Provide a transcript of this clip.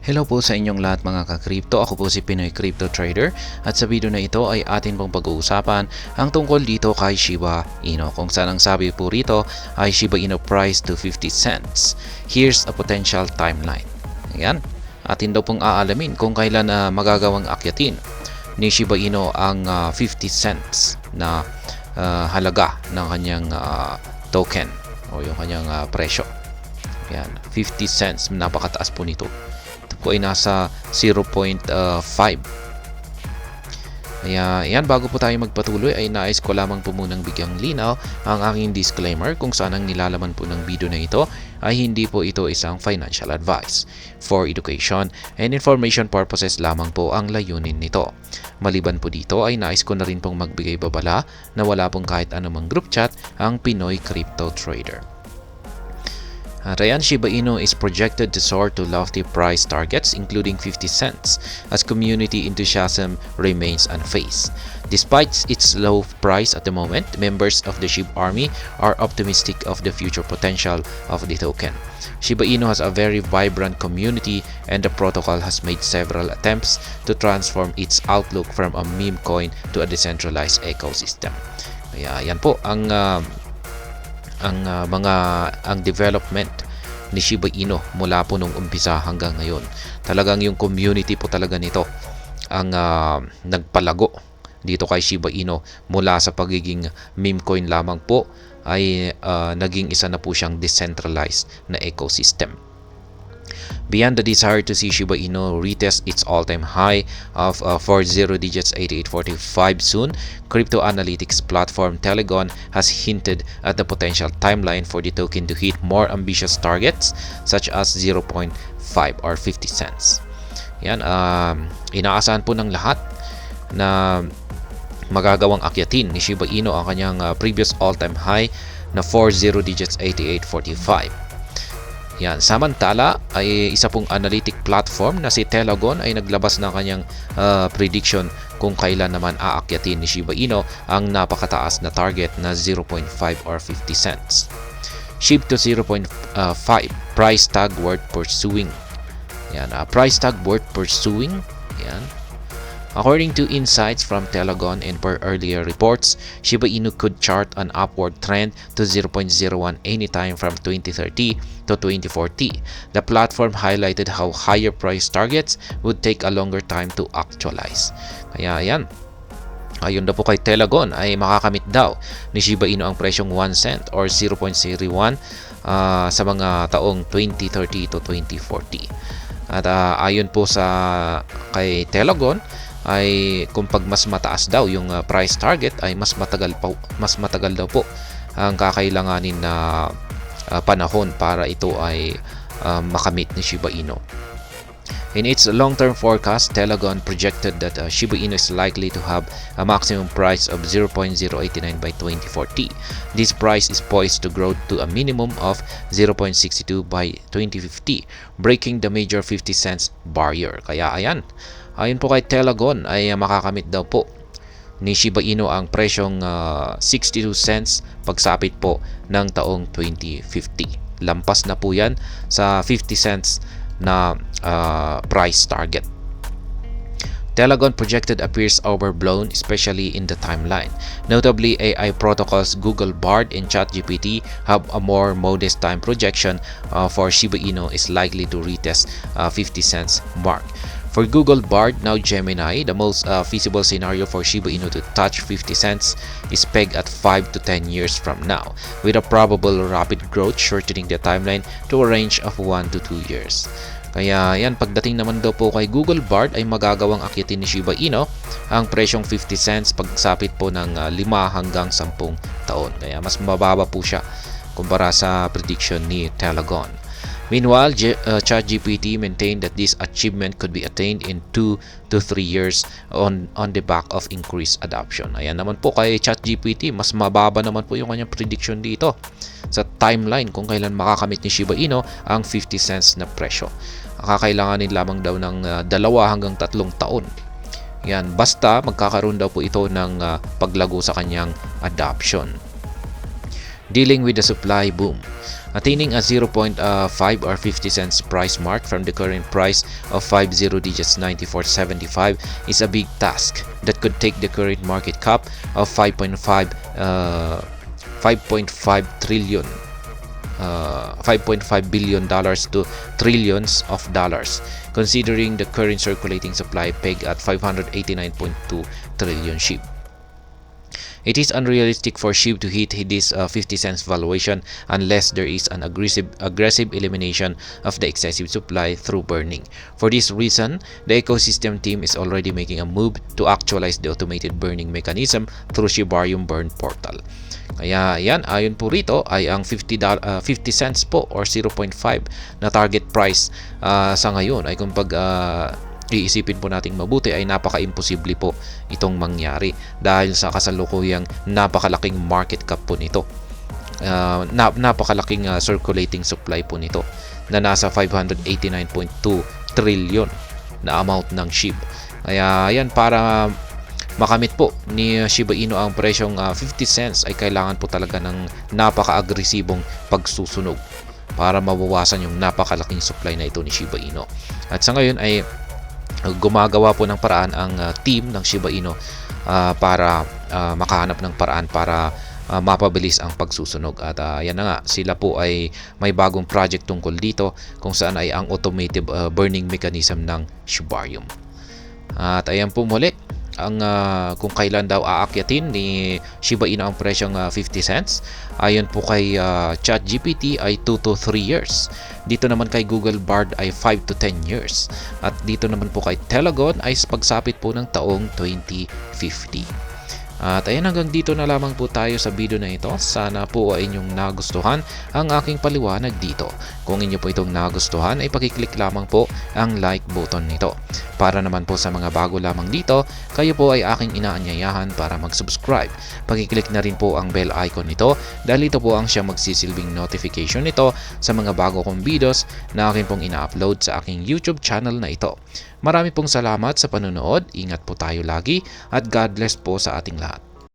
Hello po sa inyong lahat mga ka-crypto. Ako po si Pinoy Crypto Trader at sa video na ito ay atin pong pag-uusapan ang tungkol dito kay Shiba Inu, kung saan ang sabi po rito ay Shiba Inu price to 50 cents. Here's a potential timeline. Ayan, atin daw pong aalamin kung kailan magagawang akyatin ni Shiba Inu ang 50 cents na halaga ng kanyang token o yung kanyang presyo. Ayan, 50 cents, napakataas po nito. Po ay nasa 0.5. Kaya yan, bago po tayo magpatuloy ay nais ko lamang po munang bigyang linaw ang aking disclaimer kung saan ang nilalaman po ng video na ito ay hindi po ito isang financial advice. For education and information purposes lamang po ang layunin nito. Maliban po dito ay nais ko na rin pong magbigay babala na wala pong kahit anumang group chat ang Pinoy Crypto Trader. Ayan, Shiba Inu is projected to soar to lofty price targets including 50 cents as community enthusiasm remains unfazed. Despite its low price at the moment, members of the SHIB army are optimistic of the future potential of the token. Shiba Inu has a very vibrant community and the protocol has made several attempts to transform its outlook from a meme coin to a decentralized ecosystem. Kaya yan po ang development ni Shiba Inu mula po nung umpisa hanggang ngayon. Talagang yung community po talaga nito ang nagpalago dito kay Shiba Inu mula sa pagiging meme coin lamang po ay naging isa na po siyang decentralized na ecosystem. Beyond the desire to see Shiba Inu retest its all-time high of 40 digits 8845 soon, crypto analytics platform Telegon has hinted at the potential timeline for the token to hit more ambitious targets such as 0.5 or 50 cents. Yan, inaasahan po ng lahat na magagawang akyatin ni Shiba Inu ang kanyang previous all-time high na 40 digits 8845. Yan. Samantala ay isa pong analytic platform na si Telegon ay naglabas ng kanyang prediction kung kailan naman aakyatin ni Shiba Inu ang napakataas na target na 0.5 or 50 cents. SHIB to 0.5 price tag worth pursuing. Yan, price tag worth pursuing. Yan. According to insights from Telegon and per earlier reports, Shiba Inu could chart an upward trend to 0.01 anytime from 2030 to 2040. The platform highlighted how higher price targets would take a longer time to actualize. Kaya yan, ayon daw po kay Telegon ay makakamit daw ni Shiba Inu ang presyong 1 cent or 0.01 sa mga taong 2030 to 2040. At ayon po sa kay Telegon ay kung pag mas mataas daw yung price target ay mas matagal daw po ang kakailanganin na panahon para ito ay makamit ni Shiba Inu. In its long-term forecast, Telegon projected that Shiba Inu is likely to have a maximum price of 0.089 by 2040. This price is poised to grow to a minimum of 0.62 by 2050, breaking the major 50 cents barrier. Kaya ayan, ayon po kay Telegon ay makakamit daw po ni Shiba Inu ang presyong 62 cents pagsapit po ng taong 2050. Lampas na po yan sa 50 cents na price target. Telegon projected appears overblown, especially in the timeline. Notably, AI protocols Google Bard and ChatGPT have a more modest time projection for Shiba Inu is likely to retest 50 cents mark. For Google Bard, now Gemini, the most feasible scenario for Shiba Inu to touch 50 cents is pegged at 5 to 10 years from now, with a probable rapid growth shortening the timeline to a range of 1 to 2 years. Kaya yan, pagdating naman daw po kay Google Bard ay magagawang akyatin ni Shiba Inu ang presyong 50 cents pagsapit po ng 5 hanggang 10 taon. Kaya mas mababa po siya kumpara sa prediction ni Telegon. Meanwhile, ChatGPT maintained that this achievement could be attained in 2 to 3 years on the back of increased adoption. Ayan naman po kay ChatGPT, mas mababa naman po yung kanyang prediction dito sa timeline kung kailan makakamit ni Shiba Inu ang 50 cents na presyo. Kakailanganin lamang daw ng 2 hanggang 3 taon. Yan, basta magkakaroon daw po ito ng paglago sa kanyang adoption. Dealing with the supply boom. Attaining a 0.5 or 50 cents price mark from the current price of 50 digits 94.75 is a big task that could take the current market cap of 5.5 trillion $5.5 billion to trillions of dollars, considering the current circulating supply pegged at 589.2 trillion SHIB. It is unrealistic for SHIB to hit this 50 cents valuation unless there is an aggressive elimination of the excessive supply through burning. For this reason, the ecosystem team is already making a move to actualize the automated burning mechanism through Shibarium Burn Portal. Kaya yan, ayon po rito ay ang 50 cents po or 0.5 na target price sa ngayon ay kung iisipin po nating mabuti ay napaka-imposible po itong mangyari dahil sa kasalukuyang napakalaking market cap po nito. Napakalaking circulating supply po nito na nasa 589.2 trillion na amount ng SHIB. Kaya yan, para makamit po ni Shiba Inu ang presyong 50 cents ay kailangan po talaga ng napaka-agresibong pagsusunog para mabawasan yung napakalaking supply na ito ni Shiba Inu. At sa ngayon ay gumagawa po ng paraan ang team ng Shiba Inu para makahanap ng paraan para mapabilis ang pagsusunog. At yan na nga, sila po ay may bagong project tungkol dito kung saan ay ang automated burning mechanism ng Shibarium. At ayan po muli ang kung kailan daw aakyatin ni Shiba Inu ang presyong 50 cents. Ayon po kay ChatGPT ay 2 to 3 years. Dito naman kay Google Bard ay 5 to 10 years. At dito naman po kay Telegon ay pagsapit po ng taong 2050. At ayan, hanggang dito na lamang po tayo sa video na ito. Sana po ay inyong nagustuhan ang aking paliwanag dito. Kung inyo po itong nagustuhan ay pakiclick lamang po ang like button nito. Para naman po sa mga bago lamang dito, kayo po ay aking inaanyayahan para mag-subscribe. Pakiclick na rin po ang bell icon nito dahil ito po ang siyang magsisilbing notification nito sa mga bago kong videos na akin pong ina-upload sa aking YouTube channel na ito. Marami pong salamat sa panonood. Ingat po tayo lagi at God bless po sa ating lahat.